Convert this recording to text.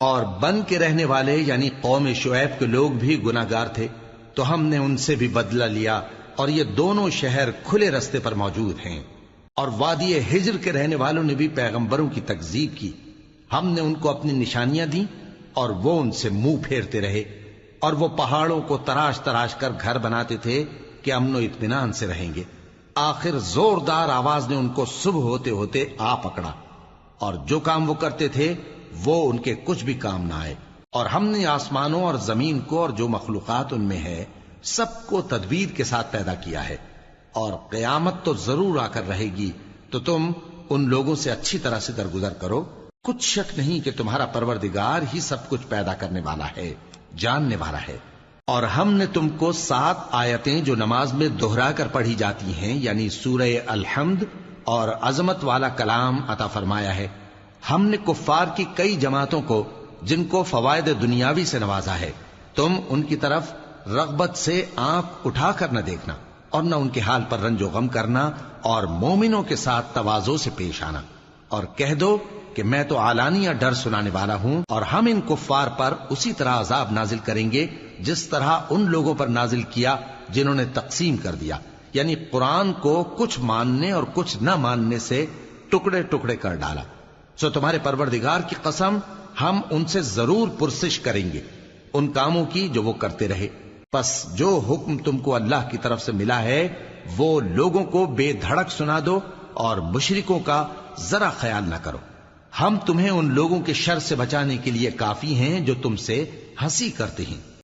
اور بن کے رہنے والے یعنی قوم شعیب کے لوگ بھی گناہگار تھے، تو ہم نے ان سے بھی بدلہ لیا، اور یہ دونوں شہر کھلے رستے پر موجود ہیں۔ اور وادی ہجر کے رہنے والوں نے بھی پیغمبروں کی تکذیب کی، ہم نے ان کو اپنی نشانیاں دیں اور وہ ان سے منہ پھیرتے رہے، اور وہ پہاڑوں کو تراش تراش کر گھر بناتے تھے کہ امن و اطمینان سے رہیں گے۔ آخر زوردار آواز نے ان کو صبح ہوتے ہوتے آ پکڑا، اور جو کام وہ کرتے تھے وہ ان کے کچھ بھی کام نہ آئے۔ اور ہم نے آسمانوں اور زمین کو اور جو مخلوقات ان میں ہے سب کو تدبیر کے ساتھ پیدا کیا ہے، اور قیامت تو ضرور آ کر رہے گی، تو تم ان لوگوں سے اچھی طرح سے درگزر کرو۔ کچھ شک نہیں کہ تمہارا پروردگار ہی سب کچھ پیدا کرنے والا ہے، جاننے والا ہے۔ اور ہم نے تم کو 7 آیتیں جو نماز میں دہرا کر پڑھی جاتی ہیں، یعنی سورہ الحمد اور عظمت والا کلام عطا فرمایا ہے۔ ہم نے کفار کی کئی جماعتوں کو جن کو فوائد دنیاوی سے نوازا ہے، تم ان کی طرف رغبت سے آنکھ اٹھا کر نہ دیکھنا، اور نہ ان کے حال پر رنج و غم کرنا، اور مومنوں کے ساتھ تواضع سے پیش آنا، اور کہہ دو کہ میں تو اعلانیہ ڈر سنانے والا ہوں، اور ہم ان کفار پر اسی طرح عذاب نازل کریں گے جس طرح ان لوگوں پر نازل کیا جنہوں نے تقسیم کر دیا، یعنی قرآن کو کچھ ماننے اور کچھ نہ ماننے سے ٹکڑے ٹکڑے کر ڈالا۔ سو تمہارے پروردگار کی قسم ہم ان سے ضرور پرسش کریں گے ان کاموں کی جو وہ کرتے رہے۔ پس جو حکم تم کو اللہ کی طرف سے ملا ہے وہ لوگوں کو بے دھڑک سنا دو، اور مشرکوں کا ذرا خیال نہ کرو۔ ہم تمہیں ان لوگوں کے شر سے بچانے کے لیے کافی ہیں جو تم سے ہنسی کرتے ہیں۔